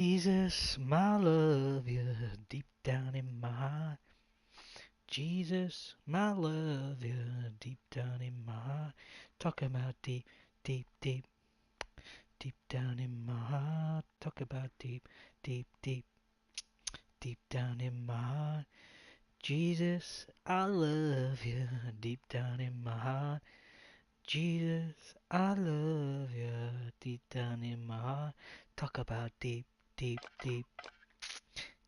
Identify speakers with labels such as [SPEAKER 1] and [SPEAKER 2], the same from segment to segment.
[SPEAKER 1] Jesus, my love, you deep down in my heart. Jesus, my love, you deep down in my heart. Talk about deep, deep, deep, deep down in my heart. Talk about deep, deep, deep, deep down in my heart. Jesus, I love you deep down in my heart. Jesus, I love you deep down in my heart. Talk about deep, deep, deep,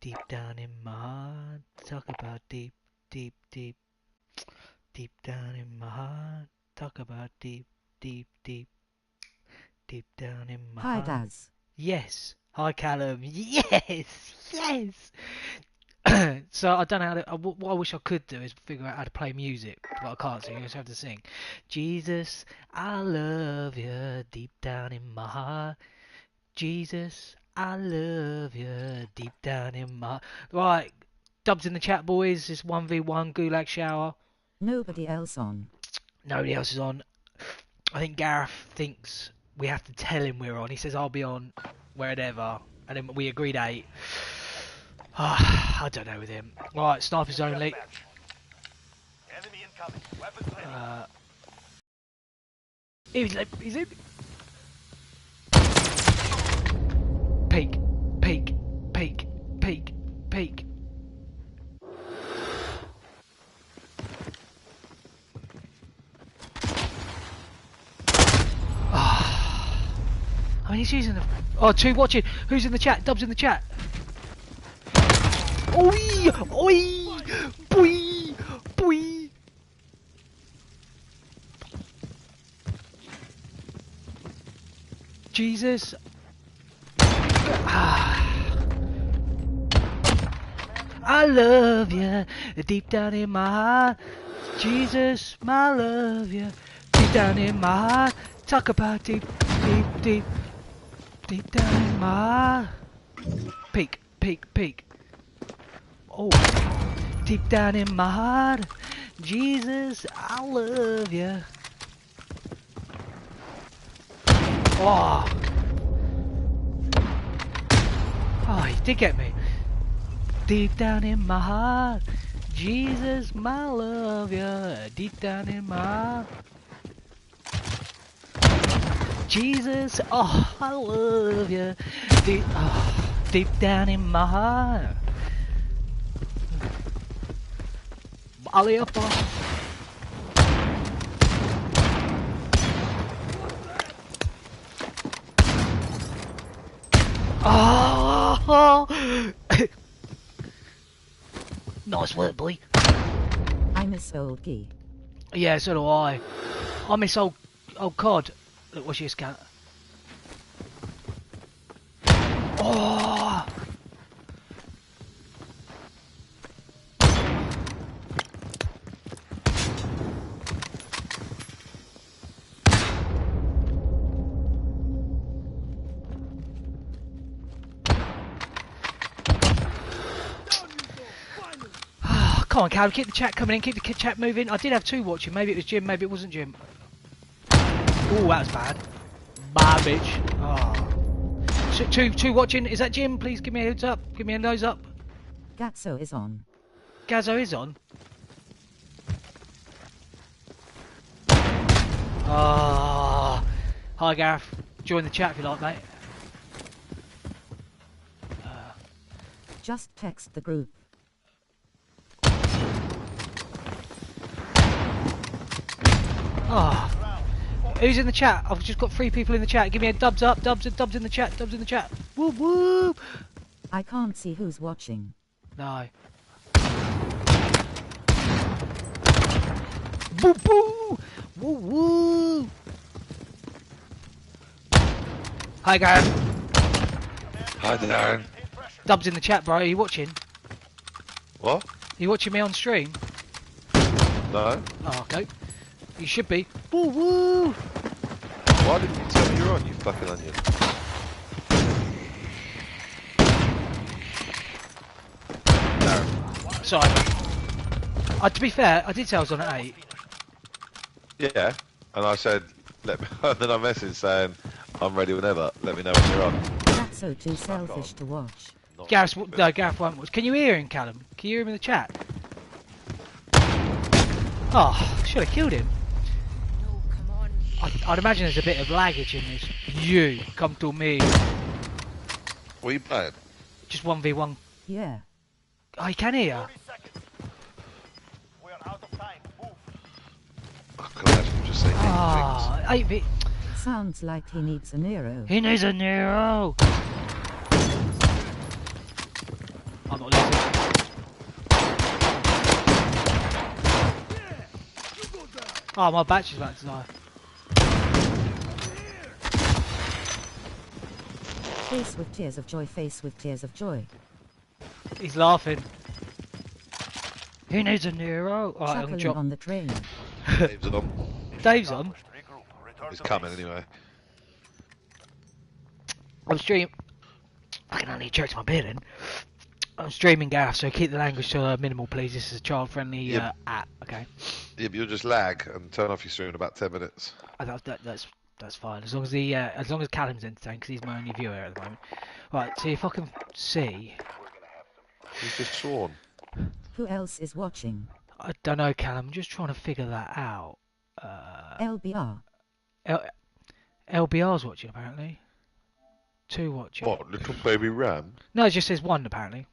[SPEAKER 1] deep down in my heart. Talk about deep, deep, deep, deep down in my heart. Talk about deep, deep, deep, deep down in my
[SPEAKER 2] Hi,
[SPEAKER 1] heart.
[SPEAKER 2] Daz.
[SPEAKER 1] Yes. Hi, Callum. Yes, yes. So I don't know how to. What I wish I could do is figure out how to play music, but I can't. So you just have to sing. Jesus, I love you deep down in my heart. Jesus, I love you deep down in my right. Dubs in the chat, boys. It's 1v1 Gulag Shower.
[SPEAKER 2] Nobody else on.
[SPEAKER 1] Nobody else is on. I think Gareth thinks we have to tell him we're on. He says I'll be on wherever, and then we agreed 8. I don't know with him. Right, snipers only. He's in. Peek, peek, peek, peek, peek. I mean, he's using the. Oh, 2 watching. Who's in the chat? Dubs in the chat. Oi! Oi! Boy! Boy! Jesus. I love you deep down in my heart. Jesus, my love you deep down in my heart. Talk about deep, deep, deep, deep down in my heart. Peek, peek, peek. Oh, deep down in my heart. Jesus, I love you. Oh. Oh, he did get me. Deep down in my heart, Jesus, my love, yeah. Deep down in my heart, Jesus, oh, I love you. Deep down in my heart. Ali up on. Oh. Nice work, boy.
[SPEAKER 2] I miss old Gee.
[SPEAKER 1] Yeah, so do I. I miss old COD. Look, what's your scan? Oh! Come on, Cal, keep the chat coming in, keep the chat moving. I did have 2 watching. Maybe it was Jim, maybe it wasn't Jim. Oh, that was bad. Bad bitch. Oh. So, two watching. Is that Jim? Please give me a heads up. Give me a nose up.
[SPEAKER 2] Gatso is on.
[SPEAKER 1] Gazzo is on. Ah. Hi, Gareth. Join the chat if you like, mate.
[SPEAKER 2] Just text the group.
[SPEAKER 1] Oh. Who's in the chat? I've just got 3 people in the chat. Give me a dubs up, dubs in the chat, dubs in the chat. Woo woo!
[SPEAKER 2] I can't see who's watching.
[SPEAKER 1] No. Boo boo! Woo woo! Hi, Gareth.
[SPEAKER 3] Hi, Darren.
[SPEAKER 1] Dubs in the chat, bro. Are you watching?
[SPEAKER 3] What?
[SPEAKER 1] Are you watching me on stream?
[SPEAKER 3] No?
[SPEAKER 1] Oh, okay. You should be. Woo woo!
[SPEAKER 3] Why didn't you tell me you're on, you fucking onion? Darren.
[SPEAKER 1] Sorry. To be fair, I did say I was on at 8.
[SPEAKER 3] Yeah, and I said, let me, and then I messaged saying, I'm ready whenever, let me know when you're on.
[SPEAKER 2] Gatso too selfish to watch.
[SPEAKER 3] Not
[SPEAKER 1] Gareth,
[SPEAKER 3] good.
[SPEAKER 1] no, Gareth won't watch. Can you hear him, Callum? Can you hear him in the chat? Oh, should have killed him.
[SPEAKER 4] No, come on.
[SPEAKER 1] I'd imagine there's a bit of laggage in this. You, come to me.
[SPEAKER 3] What are you playing?
[SPEAKER 1] Just 1v1.
[SPEAKER 2] Yeah.
[SPEAKER 1] Oh, you can hear.
[SPEAKER 5] 30 seconds. We are out of time. Move.
[SPEAKER 3] I can imagine you just saying things.
[SPEAKER 1] Ah, 8v.
[SPEAKER 2] Sounds like he needs a Nero.
[SPEAKER 1] He needs a Nero. I'm not listening. Oh, my battery's about to die.
[SPEAKER 2] Face with tears of joy, face with tears of joy.
[SPEAKER 1] He's laughing. He needs a Nero. Alright, I'm gonna
[SPEAKER 2] Chuckling
[SPEAKER 1] drop.
[SPEAKER 2] on the train.
[SPEAKER 3] Dave's on.
[SPEAKER 1] Dave's on.
[SPEAKER 5] Regroup. Return
[SPEAKER 3] He's
[SPEAKER 5] to
[SPEAKER 3] coming
[SPEAKER 5] base.
[SPEAKER 3] anyway.
[SPEAKER 1] I'm streaming. I can only jerk my beard in. I'm streaming, Gareth, so keep the language to a minimal, please. This is a child-friendly
[SPEAKER 3] Yep.
[SPEAKER 1] app. Okay.
[SPEAKER 3] Yeah, but you'll just lag and turn off your stream in about 10 minutes.
[SPEAKER 1] That's fine. As long as Callum's entertained, because he's my only viewer at the moment. Right. See if I can see.
[SPEAKER 3] He's just sworn.
[SPEAKER 2] Who else is watching?
[SPEAKER 1] I don't know, Callum. I'm just trying to figure that out.
[SPEAKER 2] LBR.
[SPEAKER 1] LBR's watching apparently. 2 watching.
[SPEAKER 3] What, little baby Ram?
[SPEAKER 1] No, it just says 1 apparently.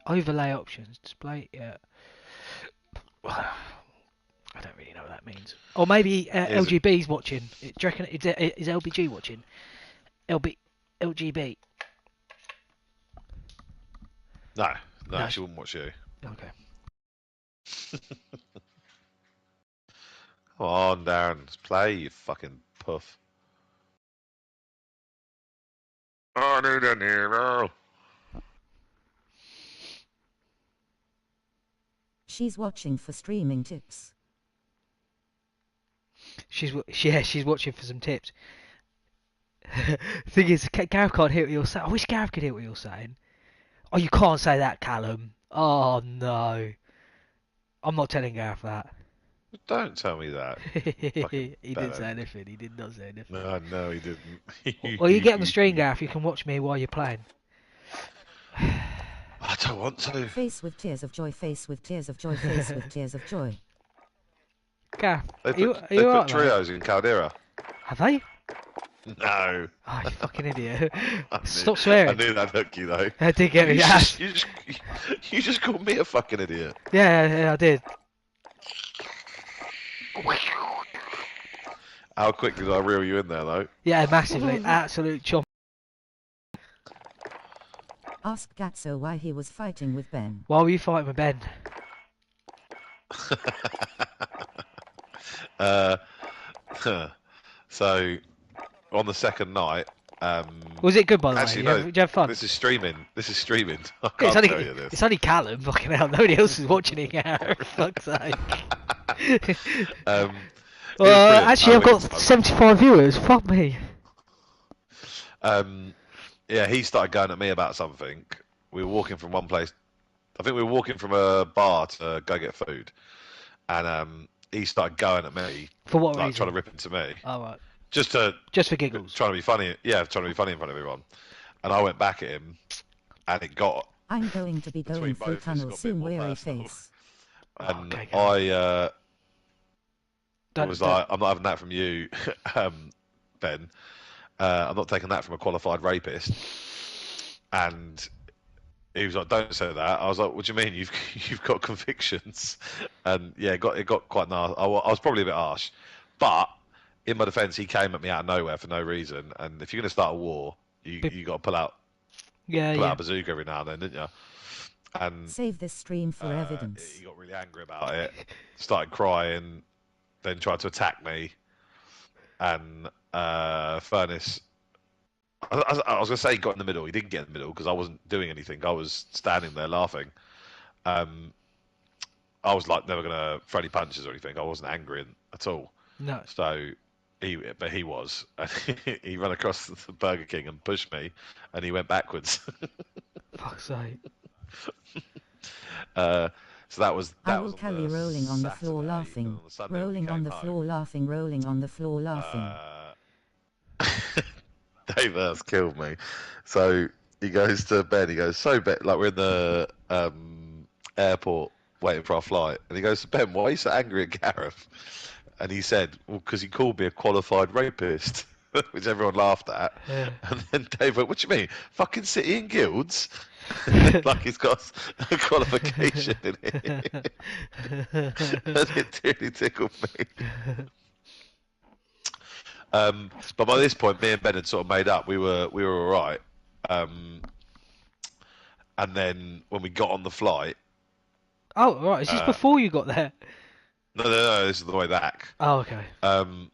[SPEAKER 1] Overlay options, display. Yeah. I don't really know what that means. Or maybe LGB's watching. Do you reckon is LBG watching? LGB.
[SPEAKER 3] No,
[SPEAKER 1] No.
[SPEAKER 3] she wouldn't watch you.
[SPEAKER 1] Okay.
[SPEAKER 3] Come on, Darren. Let's play, you fucking puff. I need a Nero.
[SPEAKER 2] She's watching for streaming tips.
[SPEAKER 1] She's watching for some tips. Thing is, Gareth can't hear what you're saying. I wish Gareth could hear what you're saying. Oh, you can't say that, Callum. Oh no, I'm not telling Gareth that.
[SPEAKER 3] Don't tell me that.
[SPEAKER 1] He didn't
[SPEAKER 3] bellend.
[SPEAKER 1] say anything. He did not say anything.
[SPEAKER 3] No, he didn't.
[SPEAKER 1] Well, you get on the stream, Gareth. You can watch me while you're playing.
[SPEAKER 3] I don't want to.
[SPEAKER 2] Face with tears of joy, face with tears of joy, face with tears of joy.
[SPEAKER 1] Gareth,
[SPEAKER 3] They
[SPEAKER 1] are you,
[SPEAKER 3] put,
[SPEAKER 1] are
[SPEAKER 3] they
[SPEAKER 1] you
[SPEAKER 3] put
[SPEAKER 1] alright, mate?
[SPEAKER 3] trios in Caldera.
[SPEAKER 1] Have they?
[SPEAKER 3] No.
[SPEAKER 1] Oh, you fucking idiot.
[SPEAKER 3] I knew-
[SPEAKER 1] Stop
[SPEAKER 3] I
[SPEAKER 1] swearing.
[SPEAKER 3] knew that'd hook you though.
[SPEAKER 1] I did get me. Yes.
[SPEAKER 3] You just called me a fucking idiot.
[SPEAKER 1] Yeah, I did.
[SPEAKER 3] How quick did I reel you in there though?
[SPEAKER 1] Yeah, massively. Absolute chomp.
[SPEAKER 2] Asked Gatso why he was fighting with Ben.
[SPEAKER 1] Why were you fighting with Ben?
[SPEAKER 3] So, on the second night,
[SPEAKER 1] Was it good, by the
[SPEAKER 3] actually
[SPEAKER 1] way?
[SPEAKER 3] no,
[SPEAKER 1] Did you have fun?
[SPEAKER 3] this is streaming. This is streaming. I
[SPEAKER 1] It's
[SPEAKER 3] can't
[SPEAKER 1] only,
[SPEAKER 3] tell you this.
[SPEAKER 1] it's only Callum, fucking hell. Nobody else is watching it, yeah, for fuck's sake.
[SPEAKER 3] Um,
[SPEAKER 1] Well, actually, I've got
[SPEAKER 3] It's
[SPEAKER 1] 75 viewers. Fuck me.
[SPEAKER 3] Yeah, he started going at me about something. We were walking from one place. I think we were walking from a bar to go get food, and he started going at me,
[SPEAKER 1] For what
[SPEAKER 3] like
[SPEAKER 1] reason?
[SPEAKER 3] trying to rip into me,
[SPEAKER 1] Alright.
[SPEAKER 3] just
[SPEAKER 1] For giggles.
[SPEAKER 3] trying to be funny. Yeah, trying to be funny in front of everyone. And I went back at him, and it got.
[SPEAKER 2] I'm going to be
[SPEAKER 3] Between
[SPEAKER 2] going through
[SPEAKER 3] both, it's got a
[SPEAKER 2] tunnel
[SPEAKER 3] bit
[SPEAKER 2] soon,
[SPEAKER 3] more
[SPEAKER 2] weary
[SPEAKER 3] personal.
[SPEAKER 2] face.
[SPEAKER 3] And
[SPEAKER 1] okay, Callum.
[SPEAKER 3] I was like, I'm not having that from you, Ben. I'm not taking that from a qualified rapist. And he was like, "Don't say that." I was like, "What do you mean? You've got convictions?" And yeah, it got quite nasty. I was probably a bit harsh, but in my defence, he came at me out of nowhere for no reason. And if you're going to start a war, you got to pull out
[SPEAKER 1] yeah.
[SPEAKER 3] a bazooka every now and then, didn't you? And
[SPEAKER 2] Save this stream for evidence.
[SPEAKER 3] he got really angry about it, started crying, then tried to attack me. And Furnace, I was going to say he got in the middle. He didn't get in the middle because I wasn't doing anything. I was standing there laughing. I was like never going to throw any punches or anything. I wasn't angry at all.
[SPEAKER 1] No.
[SPEAKER 3] So he was. He ran across the Burger King and pushed me, and he went backwards.
[SPEAKER 1] Fuck's sake.
[SPEAKER 3] So that was.
[SPEAKER 2] I
[SPEAKER 3] That
[SPEAKER 2] will
[SPEAKER 3] was
[SPEAKER 2] carry rolling on the floor
[SPEAKER 3] Saturday,
[SPEAKER 2] laughing.
[SPEAKER 3] and on the Sunday we
[SPEAKER 2] Rolling on
[SPEAKER 3] came
[SPEAKER 2] the
[SPEAKER 3] home.
[SPEAKER 2] floor laughing, rolling on the floor laughing.
[SPEAKER 3] Dave Earth killed me. So he goes to Ben. He goes, so Ben, like we're in the airport waiting for our flight, and he goes to Ben, why are you so angry at Gareth? And he said, well, because he called me a qualified rapist, which everyone laughed at.
[SPEAKER 1] Yeah.
[SPEAKER 3] And then Dave went, what do you mean? Fucking City and Guilds? Like he's got a qualification in it. And it really tickled me. But by this point, me and Ben had sort of made up. We were all right. And then when we got on the flight,
[SPEAKER 1] Oh, right. Is this before you got there?
[SPEAKER 3] no, this is the way back.
[SPEAKER 1] Oh, okay.
[SPEAKER 3] Then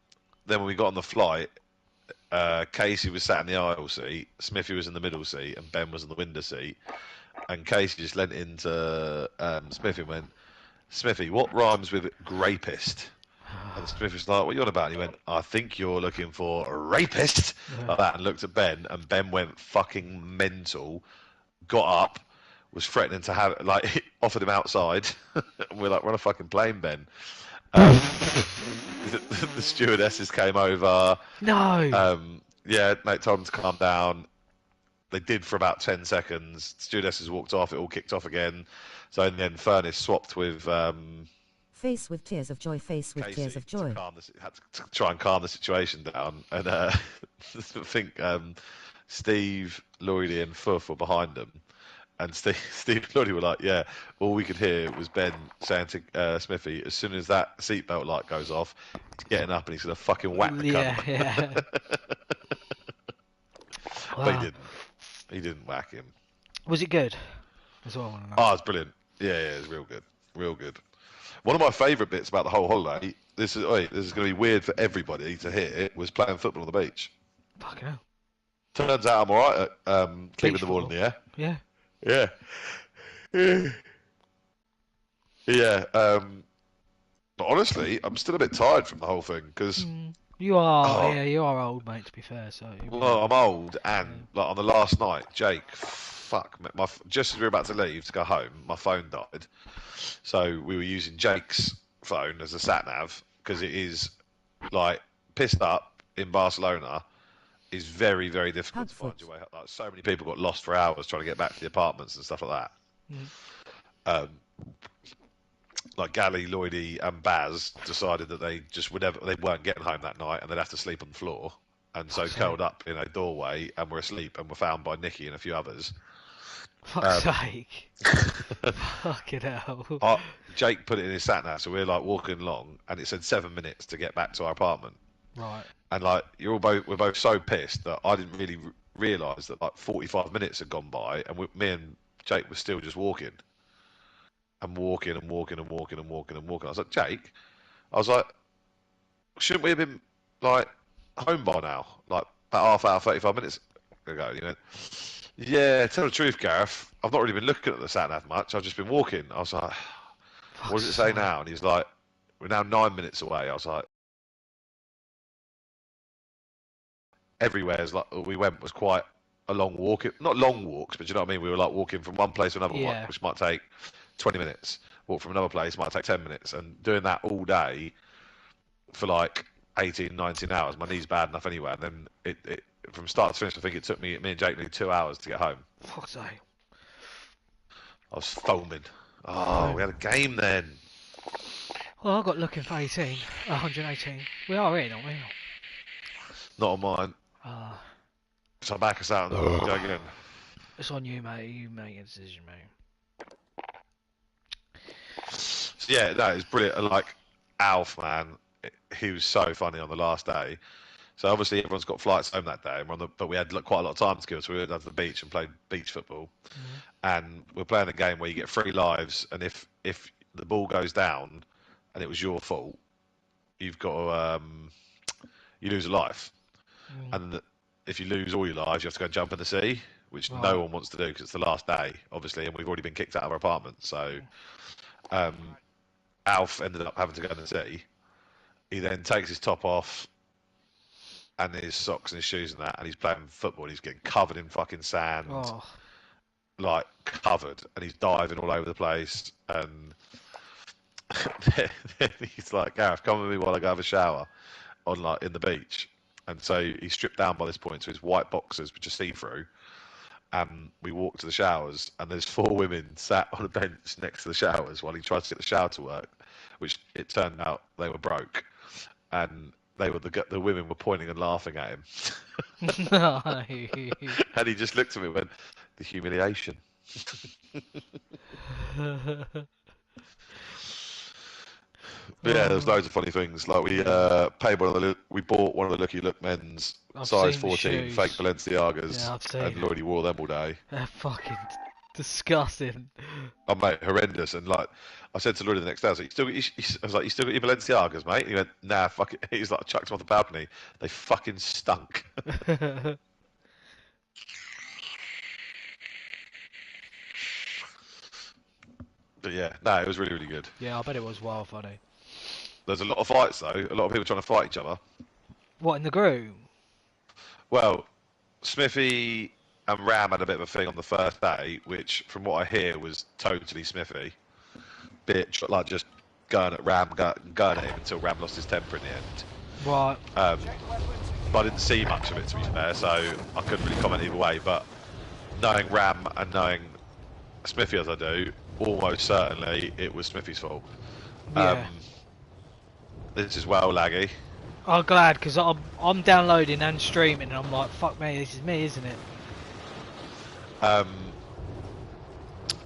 [SPEAKER 3] when we got on the flight, Casey was sat in the aisle seat, Smithy was in the middle seat, and Ben was in the window seat. And Casey just leant into Smithy and went, Smithy, what rhymes with grapist? And Smith was like, what are you on about? And he went, I think you're looking for a rapist. Like that, and looked at Ben, and Ben went fucking mental, got up, was threatening to have, like, offered him outside. And we're like, we're on a fucking plane, Ben. The stewardesses came over.
[SPEAKER 1] No.
[SPEAKER 3] Yeah, mate, told him to calm down. They did for about 10 seconds. Stewardesses walked off, it all kicked off again. So in the end, Furnace swapped with
[SPEAKER 2] Face with tears of joy, face with
[SPEAKER 3] Casey
[SPEAKER 2] tears of joy.
[SPEAKER 3] had to try and calm the situation down. And I think Steve, Lloydie and Fuff were behind them. And Steve and Lloydie were like, yeah, all we could hear was Ben saying to Smithy, as soon as that seatbelt light goes off, he's getting up and he's going to fucking whack the cunt.
[SPEAKER 1] Yeah.
[SPEAKER 3] But
[SPEAKER 1] Wow.
[SPEAKER 3] he didn't. He didn't whack him.
[SPEAKER 1] Was it good? That's what I want to know.
[SPEAKER 3] Oh, it's brilliant. Yeah, it's real good. Real good. One of my favourite bits about the whole holiday, this is going to be weird for everybody to hear, was playing football on the beach.
[SPEAKER 1] Fucking hell.
[SPEAKER 3] Turns out I'm alright at keeping
[SPEAKER 1] Beach
[SPEAKER 3] the ball in the air.
[SPEAKER 1] Yeah.
[SPEAKER 3] Yeah. Yeah. But honestly, I'm still a bit tired from the whole thing, because
[SPEAKER 1] You are,
[SPEAKER 3] Oh.
[SPEAKER 1] yeah, you are old, mate, to be fair, so...
[SPEAKER 3] well, I'm old, and like on the last night, Jake, just as we were about to leave to go home, my phone died. So we were using Jake's phone as a sat nav, because it is like pissed up in Barcelona is very, very difficult to find
[SPEAKER 2] Hagfoot.
[SPEAKER 3] your way. Like so many people got lost for hours trying to get back to the apartments and stuff like that. Like Gally, Lloydie, and Baz decided that they weren't getting home that night, and they'd have to sleep on the floor, and so curled up in a doorway and were asleep, and were found by Nikki and a few others.
[SPEAKER 1] Fuck's sake. Fucking hell.
[SPEAKER 3] Jake put it in his sat nav, so we're like walking along, and it said 7 minutes to get back to our apartment.
[SPEAKER 1] Right.
[SPEAKER 3] And like we're both so pissed that I didn't really realise that like 45 minutes had gone by, and me and Jake were still just walking. And walking. I was like, Jake, shouldn't we have been like home by now? Like about half hour, 35 minutes ago. And he went, yeah, tell the truth, Gareth. I've not really been looking at the sat nav much. I've just been walking. I was like, what does it say now? And he's like, we're now 9 minutes away. I was like, everywhere's like we went was quite a long walk. Not long walks, but you know what I mean? We were like walking from one place to another one, which might take 20 minutes. Walk from another place might take 10 minutes. And doing that all day for like 18, 19 hours, my knee's bad enough anyway. And then it from start to finish, I think it took me and Jake nearly 2 hours to get home.
[SPEAKER 1] Fuck's sake.
[SPEAKER 3] I was foaming. Oh, we had a game then.
[SPEAKER 1] Well, I got looking for 118. We are in, aren't we?
[SPEAKER 3] Not on mine. So I back us out and go again.
[SPEAKER 1] It's on you, mate. You make a decision, mate.
[SPEAKER 3] So yeah, that is brilliant. And like Alf, man, he was so funny on the last day. So obviously everyone's got flights home that day, and but we had quite a lot of time to kill, so we went down to the beach and played beach football. And we're playing a game where you get 3 lives, and if the ball goes down and it was your fault, you've got to you lose a life. And if you lose all your lives, you have to go and jump in the sea, which no one wants to do because it's the last day, obviously, and we've already been kicked out of our apartment. So Alf ended up having to go in the sea. He then takes his top off and his socks and his shoes and that, and he's playing football, and he's getting covered in fucking sand, like covered, and he's diving all over the place. And then he's like, Gareth, come with me while I go have a shower in the beach. And so he's stripped down by this point, so his white boxers were just see-through. We walked to the showers, and there's 4 women sat on a bench next to the showers while he tried to get the shower to work, which it turned out they were broke, and the women were pointing and laughing at him, and he just looked at me and went, "The humiliation." But yeah, there's loads of funny things. Like we we bought one of the Lucky Look men's
[SPEAKER 1] I've
[SPEAKER 3] size
[SPEAKER 1] seen the
[SPEAKER 3] 14
[SPEAKER 1] shoes.
[SPEAKER 3] fake Balenciagas,
[SPEAKER 1] Yeah, I've seen
[SPEAKER 3] and
[SPEAKER 1] it.
[SPEAKER 3] Lloydie wore them all day.
[SPEAKER 1] They're fucking disgusting.
[SPEAKER 3] Oh mate, horrendous. And like I said to Lloydie the next day, I was like, I was like, "You still got your Balenciagas, mate?" And he went, "Nah, fuck it." He's like, chucked them off the balcony. They fucking stunk. But yeah, no, it was really, really good.
[SPEAKER 1] Yeah, I bet it was wild funny.
[SPEAKER 3] There's a lot of fights though. A lot of people trying to fight each other.
[SPEAKER 1] What, in the group?
[SPEAKER 3] Well, Smithy and Ram had a bit of a thing on the first day, which, from what I hear, was totally Smithy. Bit like just going at Ram, going at him until Ram lost his temper in the end.
[SPEAKER 1] Right.
[SPEAKER 3] But I didn't see much of it, to be fair, so I couldn't really comment either way. But knowing Ram and knowing Smithy as I do, almost certainly it was Smithy's fault.
[SPEAKER 1] Yeah.
[SPEAKER 3] This is well laggy.
[SPEAKER 1] I'm glad, because I'm downloading and streaming, and I'm like, fuck me, this is me, isn't it?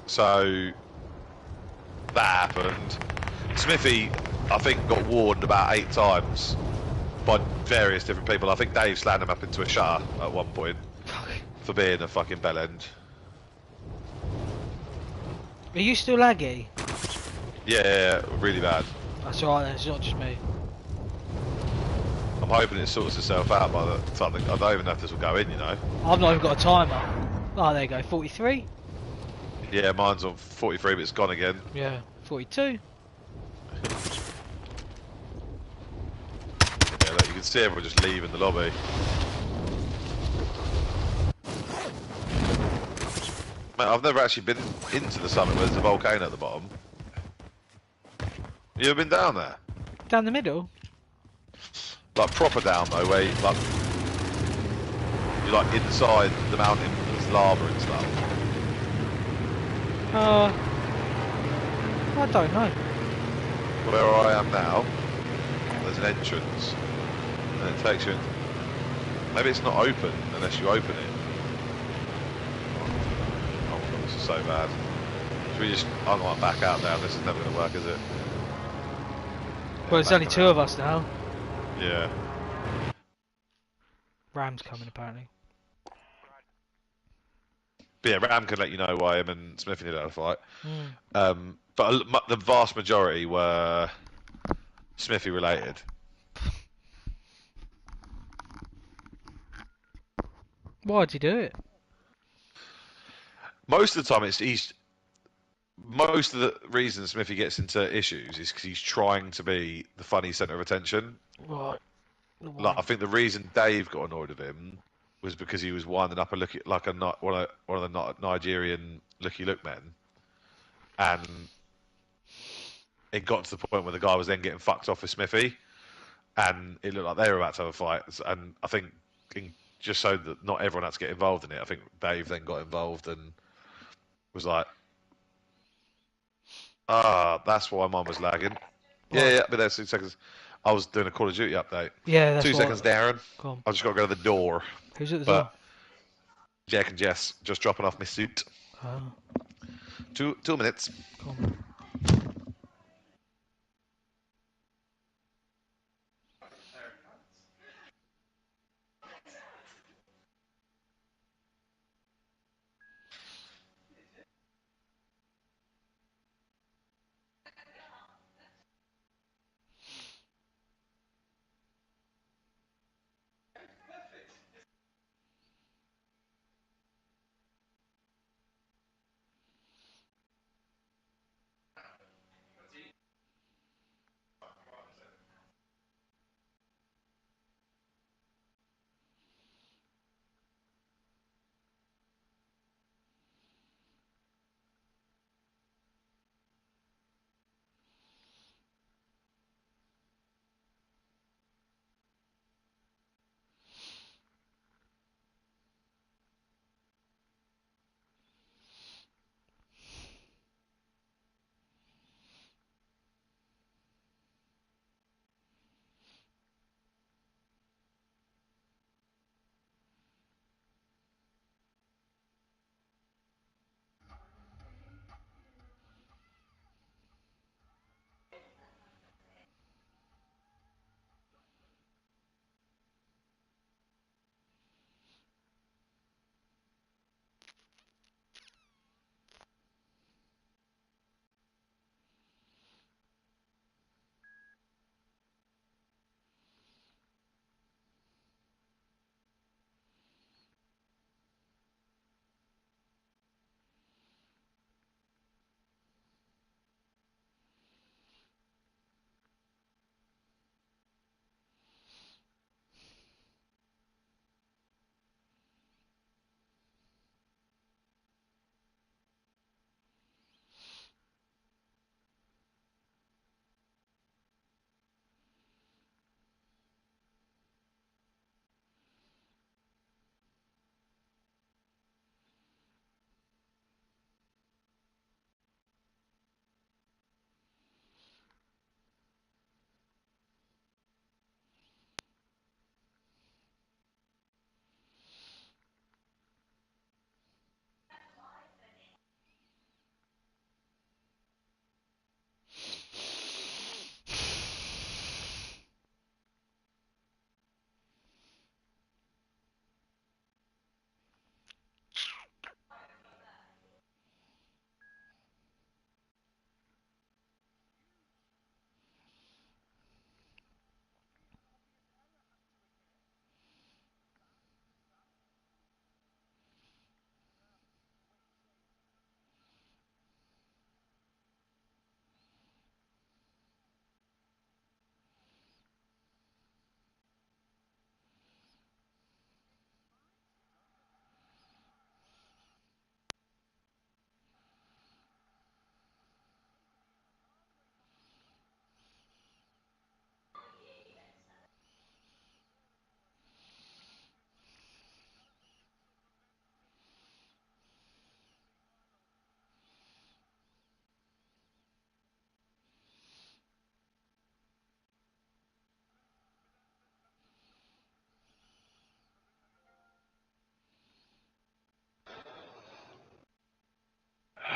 [SPEAKER 3] So that happened. Smithy, I think, got warned about 8 times by various different people. I think Dave slammed him up into a shutter at one point for being a fucking bellend.
[SPEAKER 1] Are you still laggy?
[SPEAKER 3] Yeah, really bad.
[SPEAKER 1] That's alright then, it's not just me.
[SPEAKER 3] I'm hoping it sorts itself out by the time I don't even know if this will go in, you know.
[SPEAKER 1] I've not even got a timer. Oh, there you go, 43?
[SPEAKER 3] Yeah, mine's on 43, but it's gone again.
[SPEAKER 1] Yeah, 42.
[SPEAKER 3] Yeah, look, you can see everyone just leaving the lobby. Mate, I've never actually been into the summit where there's a volcano at the bottom. You ever been down there?
[SPEAKER 1] Down the middle?
[SPEAKER 3] Like proper down though, where you're like inside the mountain, there's lava and stuff.
[SPEAKER 1] I don't know.
[SPEAKER 3] Where I am now, there's an entrance, and it takes you in. Maybe it's not open unless you open it. Oh my god, this is so bad. Should we just, I'm like back out now, this is never going to work, is it?
[SPEAKER 1] Well, there's only 2 of us now.
[SPEAKER 3] Yeah.
[SPEAKER 1] Ram's coming, apparently.
[SPEAKER 3] But yeah, Ram can let you know why him and Smithy did had a fight.
[SPEAKER 1] Mm.
[SPEAKER 3] But the vast majority were Smithy related.
[SPEAKER 1] Why'd you do it?
[SPEAKER 3] Most of the time, most of the reason Smithy gets into issues is because he's trying to be the funny centre of attention.
[SPEAKER 1] Right.
[SPEAKER 3] Like, I think the reason Dave got annoyed with him was because he was winding up one of the Nigerian Lucky Look men, and it got to the point where the guy was then getting fucked off with Smithy, and it looked like they were about to have a fight. And I think just so that not everyone had to get involved in it, I think Dave then got involved and was like, that's why mine was lagging. Yeah, but there's 2 seconds. I was doing a Call of Duty update.
[SPEAKER 1] Yeah, that's
[SPEAKER 3] 2 seconds, Darren.
[SPEAKER 1] Come on.
[SPEAKER 3] I just got to go to the door.
[SPEAKER 1] Who's at the door?
[SPEAKER 3] Jack and Jess just dropping off my suit.
[SPEAKER 1] Oh,
[SPEAKER 3] 2 minutes.
[SPEAKER 1] come on.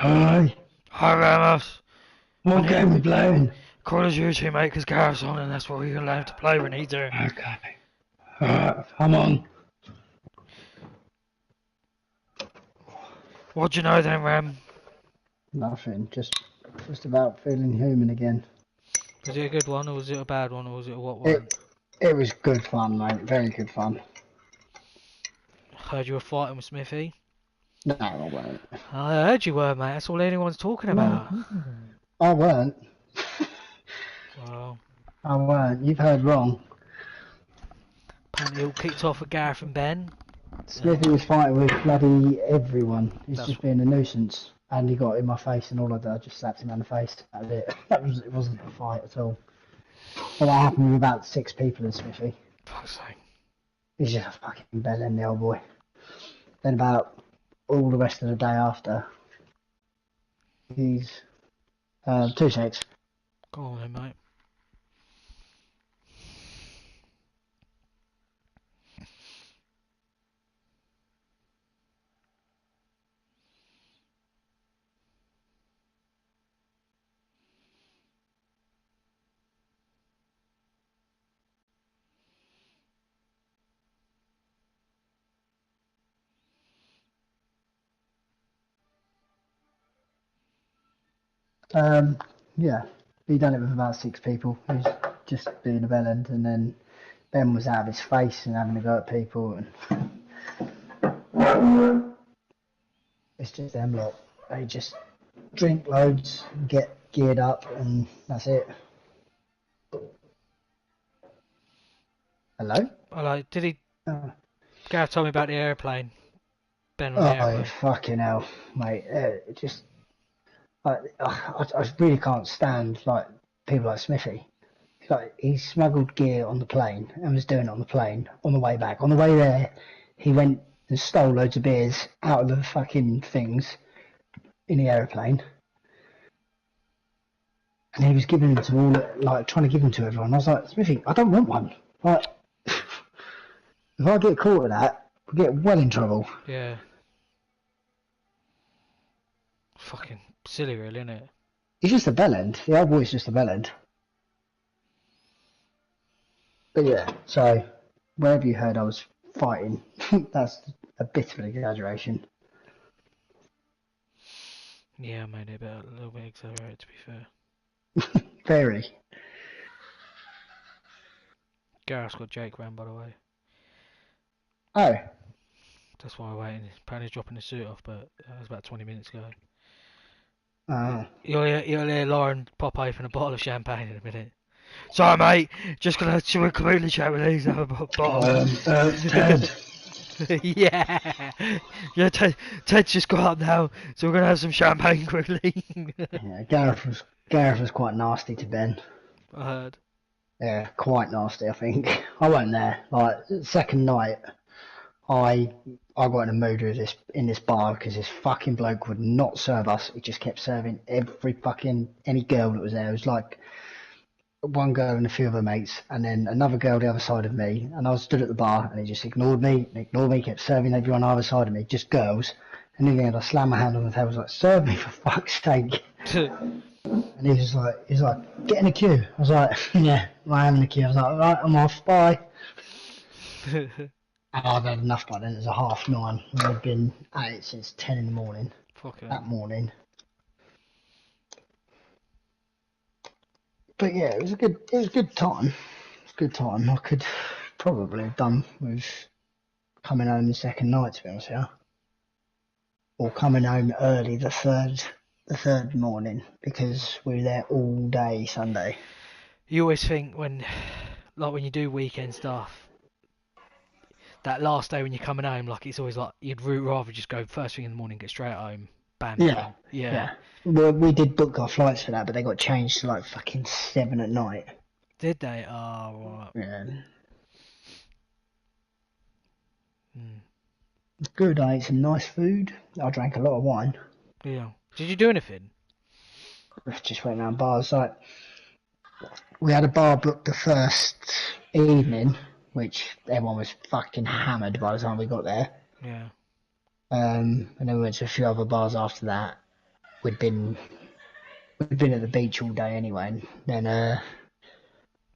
[SPEAKER 6] Hi.
[SPEAKER 1] Hi, Ramos.
[SPEAKER 6] What game we playing?
[SPEAKER 1] Call of Duty, mate, because Gareth's on, and that's what we're going to have to play when he's there.
[SPEAKER 6] Okay. Alright, I'm on.
[SPEAKER 1] What do you know then, Ram?
[SPEAKER 6] Nothing. Just about feeling human again.
[SPEAKER 1] Was it a good one, or was it a bad one, or was it a what one?
[SPEAKER 6] It was good fun, mate. Very good fun.
[SPEAKER 1] Heard you were fighting with Smithy.
[SPEAKER 6] No, I weren't.
[SPEAKER 1] I heard you were, mate. That's all anyone's talking about.
[SPEAKER 6] I weren't.
[SPEAKER 1] Well,
[SPEAKER 6] I weren't. You've heard wrong.
[SPEAKER 1] apparently it all kicked off with Gareth and Ben.
[SPEAKER 6] Smithy was fighting with bloody everyone. He's
[SPEAKER 1] That's
[SPEAKER 6] just being a nuisance. And he got in my face, and all I did, I just slapped him on the face. That was it. It wasn't a fight at all. But that happened with about 6 people in Smithy.
[SPEAKER 1] Fuck's sake.
[SPEAKER 6] He's just a fucking bellend, the old boy. Then about all the rest of the day after, he's 2 secs.
[SPEAKER 1] Go on then, mate.
[SPEAKER 6] Yeah, he done it with about 6 people. He was just being a bellend, and then Ben was out of his face and having a go at people, and it's just them lot. They just drink loads, get geared up, and that's it. Hello?
[SPEAKER 1] Hello, did he...
[SPEAKER 6] Oh,
[SPEAKER 1] Gareth told me about the airplane. Ben on the
[SPEAKER 6] oh
[SPEAKER 1] airplane.
[SPEAKER 6] fucking hell, mate. It just... I really can't stand like people like Smithy. Like, he smuggled gear on the plane and was doing it on the plane on the way back. On the way there, he went and stole loads of beers out of the fucking things in the aeroplane, and he was giving them to all, like trying to give them to everyone. I was like, Smithy, I don't want one. Like, if I get caught with that, we get well in trouble.
[SPEAKER 1] Yeah. Fucking silly, really, isn't it?
[SPEAKER 6] He's just a bellend. The old boy's just a bellend. But yeah, so wherever you heard I was fighting, that's a bit of an exaggeration.
[SPEAKER 1] Yeah, I made it a little bit exaggerated, to be fair.
[SPEAKER 6] Very.
[SPEAKER 1] Gareth's got Jake round, by the way.
[SPEAKER 6] Oh,
[SPEAKER 1] That's why I'm waiting. Apparently he's dropping the suit off, but that was about 20 minutes ago.
[SPEAKER 6] oh.
[SPEAKER 1] You'll hear Lauren pop open a bottle of champagne in a minute. Sorry, mate. Just gonna completely chat with these other bottles.
[SPEAKER 6] Ted.
[SPEAKER 1] Yeah. Yeah, Ted's just got up now, so we're gonna have some champagne quickly.
[SPEAKER 6] Yeah, Gareth was quite nasty to Ben.
[SPEAKER 1] I heard.
[SPEAKER 6] Yeah, quite nasty, I think. I wasn't there. Like, second night, I got in a mood with in this bar because this fucking bloke would not serve us. He just kept serving any girl that was there. It was like one girl and a few of her mates, and then another girl the other side of me. And I was stood at the bar, and he just ignored me, kept serving everyone either side of me, just girls. And in the end, I slammed my hand on the table, was like, "Serve me for fuck's sake!" And he was like, "Get in the queue." I was like, "Yeah, I am in the queue." I was like, "All right, I'm off, bye." And I'd had enough by then. It was 9:30. I'd been at it since 10 in the morning.
[SPEAKER 1] Fucking.
[SPEAKER 6] That morning. But yeah, it was a good time. It was a good time. I could probably have done with coming home the second night, to be honest with you. Or coming home early the third morning, because we were there all day Sunday.
[SPEAKER 1] You always think when you do weekend stuff, that last day when you're coming home, like it's always like you'd rather just go first thing in the morning, get straight home, bam.
[SPEAKER 6] Yeah.
[SPEAKER 1] Yeah.
[SPEAKER 6] Well, we did book our flights for that, but they got changed to like fucking 7 at night.
[SPEAKER 1] Did they? Oh, right.
[SPEAKER 6] Yeah.
[SPEAKER 1] Mm.
[SPEAKER 6] Good. I ate some nice food. I drank a lot of wine.
[SPEAKER 1] Yeah. Did you do anything?
[SPEAKER 6] Just went around bars. Like, we had a bar booked the first evening, which everyone was fucking hammered by the time we got there.
[SPEAKER 1] Yeah.
[SPEAKER 6] And then we went to a few other bars after that. we'd been at the beach all day anyway. And then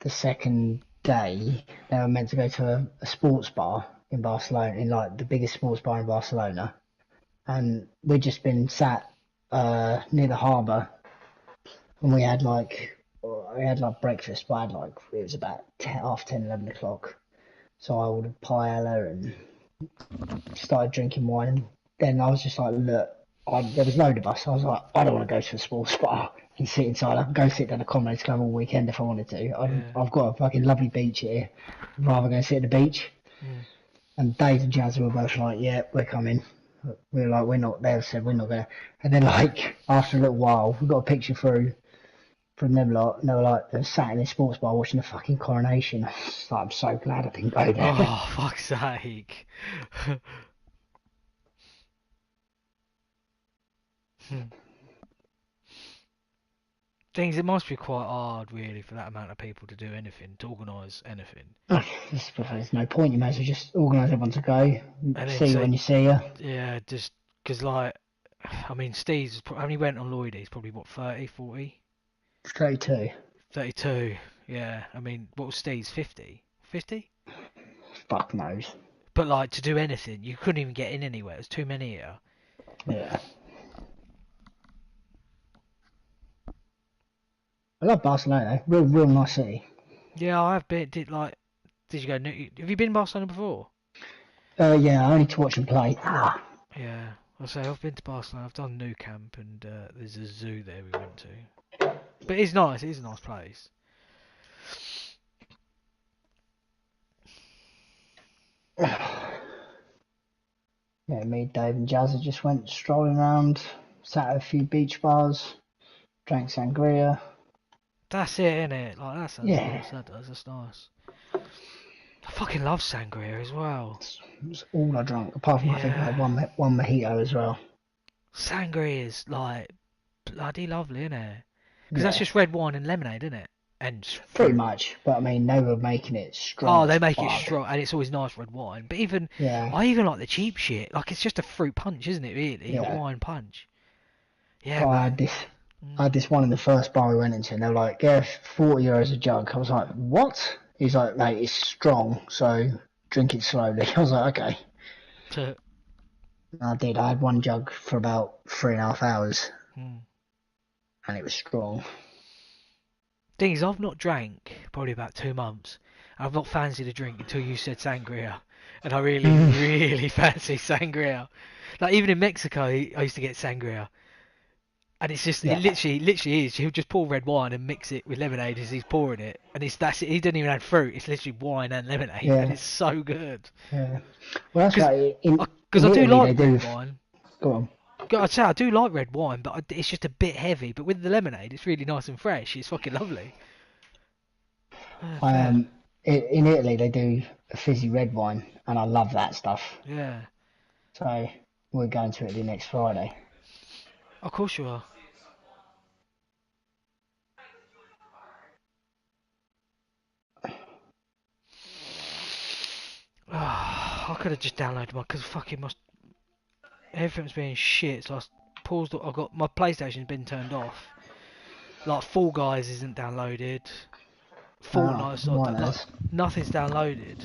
[SPEAKER 6] the second day, they were meant to go to a sports bar in Barcelona, in like the biggest sports bar in Barcelona. And we'd just been sat near the harbour, and we had like breakfast, but it was about 11 o'clock. So I ordered paella and started drinking wine. And then I was just like, look, there was a load of us. I was like, I don't want to go to a sports bar and sit inside. I can go sit down at Comrades Club all weekend if I wanted to. I've got a fucking lovely beach here. I'd rather go sit at the beach. And Dave and Jazz were both like, yeah, we're coming. We were like, we're not. They said we're not going. And then like after a little while, we got a picture through from them lot, and they were like, they sat in this sports bar watching the fucking coronation. I was like, I'm so glad I didn't go there.
[SPEAKER 1] Oh, fuck's sake. Things, it must be quite hard, really, for that amount of people to do anything, to organise anything.
[SPEAKER 6] There's no point. You may as well just organise everyone to go. See you when you see you.
[SPEAKER 1] Yeah, just because, like, I mean, Steve's only went on Lloyd. He's probably what, 30, 40?
[SPEAKER 6] 32.
[SPEAKER 1] 32. Yeah. I mean, what was Steve's 50? 50?
[SPEAKER 6] Fuck knows.
[SPEAKER 1] But like to do anything, you couldn't even get in anywhere. There's too many here.
[SPEAKER 6] Yeah. I love Barcelona. Real nice city.
[SPEAKER 1] Yeah, I have been. Did you go? Have you been in Barcelona before?
[SPEAKER 6] Yeah, only to watch them play.
[SPEAKER 1] Yeah, I'll say I've been to Barcelona. I've done Nou Camp, and there's a zoo there we went to. But it's nice. It is a nice place.
[SPEAKER 6] Yeah, me, Dave, and Jazza just went strolling around, sat at a few beach bars, drank sangria.
[SPEAKER 1] That's it, innit? Like that's
[SPEAKER 6] Yeah.
[SPEAKER 1] That's nice. I fucking love sangria as well.
[SPEAKER 6] It's all I drank, apart from I think I had one mojito as well.
[SPEAKER 1] Sangria is like bloody lovely, innit? Because that's just red wine and lemonade, isn't it? And
[SPEAKER 6] pretty much, but I mean, they were making it strong.
[SPEAKER 1] Oh, they make it strong, and it's always nice red wine. But I even like the cheap shit. Like it's just a fruit punch, isn't it? Really, a wine punch. Yeah.
[SPEAKER 6] I had this one in the first bar we went into, and they were like, "Yeah, €40 a jug." I was like, "What?" He's like, "Mate, it's strong, so drink it slowly." I was like, "Okay." I did. I had one jug for about 3.5 hours, and it was strong.
[SPEAKER 1] Thing is, I've not drank probably about 2 months. I've not fancied a drink until you said sangria, and I really, really fancy sangria. Like even in Mexico, I used to get sangria, and it's just it literally is. He'll just pour red wine and mix it with lemonade as he's pouring it, and that's it. He doesn't even add fruit. It's literally wine and lemonade, and it's so good.
[SPEAKER 6] Yeah, well that's right.
[SPEAKER 1] Because I do like red wine.
[SPEAKER 6] Go on.
[SPEAKER 1] I'd say I do like red wine, but it's just a bit heavy. But with the lemonade, it's really nice and fresh. It's fucking lovely.
[SPEAKER 6] In Italy, they do a fizzy red wine, and I love that stuff.
[SPEAKER 1] Yeah.
[SPEAKER 6] So we're going to Italy next Friday.
[SPEAKER 1] Of course you are. I could have just downloaded my because fucking everything's being shit. So I paused. I got my PlayStation's been turned off. Like Fall Guys isn't downloaded. Fortnite's not downloaded. Nothing's downloaded.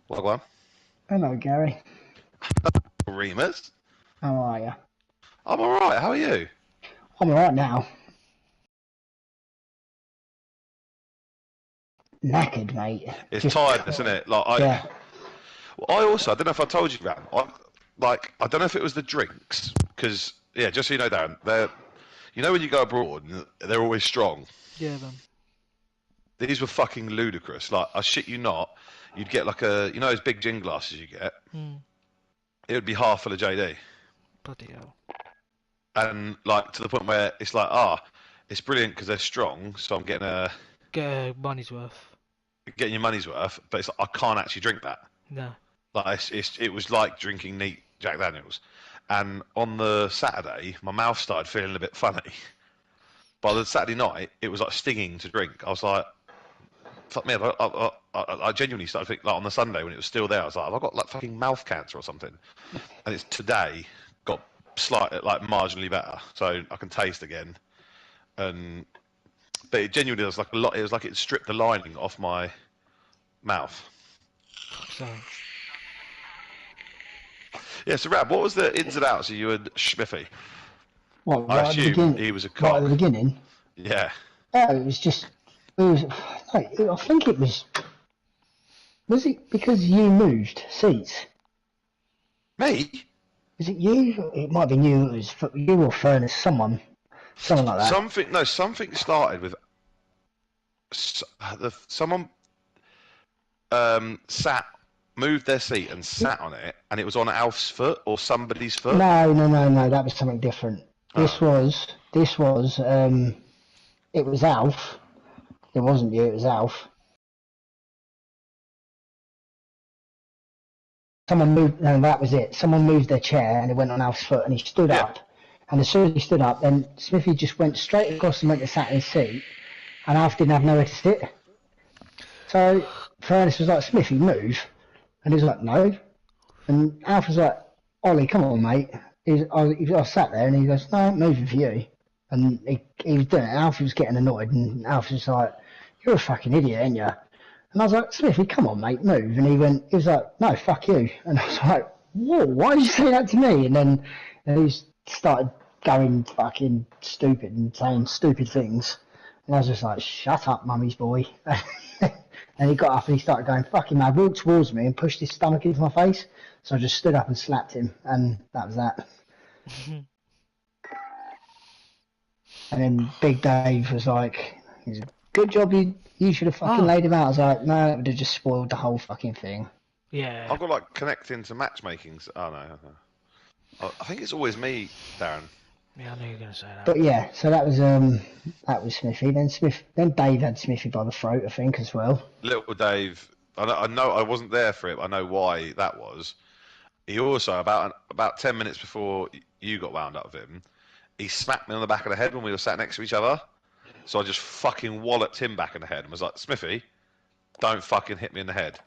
[SPEAKER 3] What one?
[SPEAKER 6] Hello, Gary.
[SPEAKER 3] Remus.
[SPEAKER 6] How are you?
[SPEAKER 3] I'm alright, how are you?
[SPEAKER 6] I'm alright now. Knackered, mate.
[SPEAKER 3] It's tiredness, isn't it? Like I don't know if I told you, Ram. I don't know if it was the drinks, because just so you know, Darren, you know when you go abroad, they're always strong.
[SPEAKER 1] Yeah, then.
[SPEAKER 3] These were fucking ludicrous. Like I shit you not, you'd get like those big gin glasses you get. It would be half full of JD.
[SPEAKER 1] Bloody hell.
[SPEAKER 3] And like to the point where it's like, it's brilliant because they're strong, so I'm getting
[SPEAKER 1] money's worth.
[SPEAKER 3] Getting your money's worth, but it's like, I can't actually drink that.
[SPEAKER 1] No.
[SPEAKER 3] Like it was like drinking neat Jack Daniels. And on the Saturday, my mouth started feeling a bit funny. By the Saturday night, it was like stinging to drink. I was like, fuck me. I genuinely started thinking, like on the Sunday when it was still there, I was like, have I got like fucking mouth cancer or something? And it's today got slightly, like marginally better, so I can taste again. But it genuinely was like a lot. It was like it stripped the lining off my mouth.
[SPEAKER 1] So,
[SPEAKER 3] Yeah. So, Rab, what was the ins and outs of you and Schmiffy?
[SPEAKER 6] What,
[SPEAKER 3] I
[SPEAKER 6] right at the
[SPEAKER 3] assume
[SPEAKER 6] beginning?
[SPEAKER 3] he was a
[SPEAKER 6] Right
[SPEAKER 3] cock.
[SPEAKER 6] at the beginning?
[SPEAKER 3] Yeah.
[SPEAKER 6] No, it was just. It was. No, I think it was. Was it because you moved seats?
[SPEAKER 3] Me?
[SPEAKER 6] Was it you? It might have been you. It was you or Furnace. Someone like that.
[SPEAKER 3] Something started with someone moved their seat and sat on it, and it was on Alf's foot or somebody's foot.
[SPEAKER 6] No. That was something different. This was. It was Alf. It wasn't you. It was Alf. Someone moved. No, that was it. Someone moved their chair, and it went on Alf's foot, and he stood
[SPEAKER 3] Yeah.
[SPEAKER 6] up. And as soon as he stood up, then Smithy just went straight across and went to sat in his seat, and Alf didn't have nowhere to sit. So Furnace was like, "Smithy, move," and he was like, "No." And Alf was like, "Ollie, come on, mate." I sat there, and he goes, "No, I'm moving for you." And he was doing it. Alf was getting annoyed, and Alf was like, "You're a fucking idiot, ain't you?" And I was like, "Smithy, come on, mate, move." And he was like, "No, fuck you." And I was like, "Whoa, why did you say that to me?" And then he started going fucking stupid and saying stupid things. And I was just like, "Shut up, mummy's boy." And he got up and he started going fucking mad, walked towards me and pushed his stomach into my face. So I just stood up and slapped him, and that was that. And then Big Dave was like, "Good job, you should have fucking laid him out." I was like, "No, it would have just spoiled the whole fucking thing."
[SPEAKER 1] yeah.
[SPEAKER 3] I've got like connecting to matchmaking. Oh no. I think it's always me, Darren.
[SPEAKER 1] Yeah, I knew you were going to say that.
[SPEAKER 6] But yeah, so that was Smithy. Then Dave had Smithy by the throat, I think, as well.
[SPEAKER 3] Little Dave. I know I wasn't there for it. But I know why that was. He also about 10 minutes before you got wound up with him, he smacked me on the back of the head when we were sat next to each other. So I just fucking walloped him back in the head and was like, "Smithy, don't fucking hit me in the head."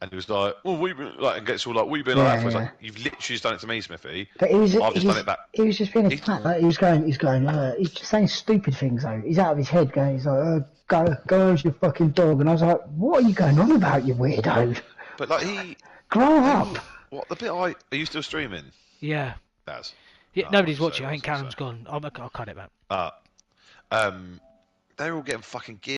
[SPEAKER 3] And he was like, "Well, we've been like," and gets all like, "We've been like that." For?" I was like, "You've literally just done it to me, Smithy."
[SPEAKER 6] But
[SPEAKER 3] I've just done it back.
[SPEAKER 6] He was just being a twat. Like, he's just saying stupid things though. He's out of his head going. He's like, "Go home, your fucking dog." And I was like, "What are you going on about, you weirdo?
[SPEAKER 3] But like
[SPEAKER 6] Grow up."
[SPEAKER 3] What the bit? Are you still streaming?
[SPEAKER 1] Yeah.
[SPEAKER 3] Daz.
[SPEAKER 1] Yeah,
[SPEAKER 3] Oh,
[SPEAKER 1] nobody's
[SPEAKER 3] sorry,
[SPEAKER 1] watching. I think
[SPEAKER 3] sorry.
[SPEAKER 1] Callum's gone. I'll cut it back.
[SPEAKER 3] They're all getting fucking gear